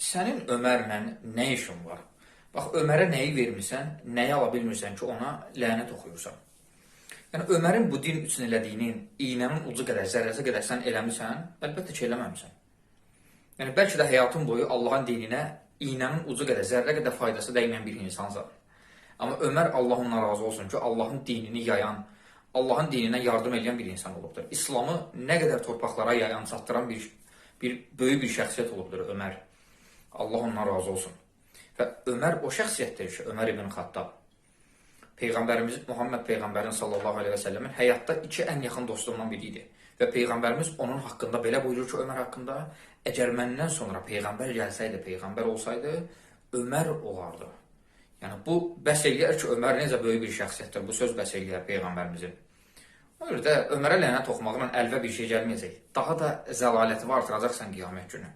Sənin Ömərlə nə işin var? Bax, Ömərə nəyi vermirsən, nəyi ala bilmirsən ki, ona lənət oxuyursan. Yəni, Ömərin bu din üçün elədiyinin iynənin ucu qədər, zərrəsi qədər sən eləmirsən, əlbəttə ki, eləməmirsən. Yəni, bəlkə də həyatın boyu Allahın dininə iynənin ucu qədər, zərrə qədər faydası dəyməyən bir insansan. Amma Ömər, Allah ondan razı olsun ki, Allahın dinini yayan, Allahın dininə yardım edən bir insan olubdur. İslamı nə qədər torpaqlara yayan, çatdıran böyük bir şəxsiyyət olubdur Ömər. Allah ondan razı olsun. Və Ömər o şəxsiyyətdir ki, Ömər ibn Xattab. Peyğəmbərimiz Muhammed Peyğəmbərin sallallahu aleyhi və səlləmin həyatda iki ən yaxın dostundan biri idi. Və Peyğəmbərimiz onun haqqında belə buyurur ki, Ömər haqqında, əgər məndən sonra Peyğəmbər gəlsəydi, Peyğəmbər olsaydı, Ömər olardı. Yəni, bu bəs eləyər ki, Ömər necə böyük bir şəxsiyyətdir, bu söz bəs eləyər Peyğəmbərimizin. O yüzden Ömərə lənət oxumaqla əlvə bir şey gəlməyəcək. Daha da zəlaləti artıracaqsan qiyamət günü.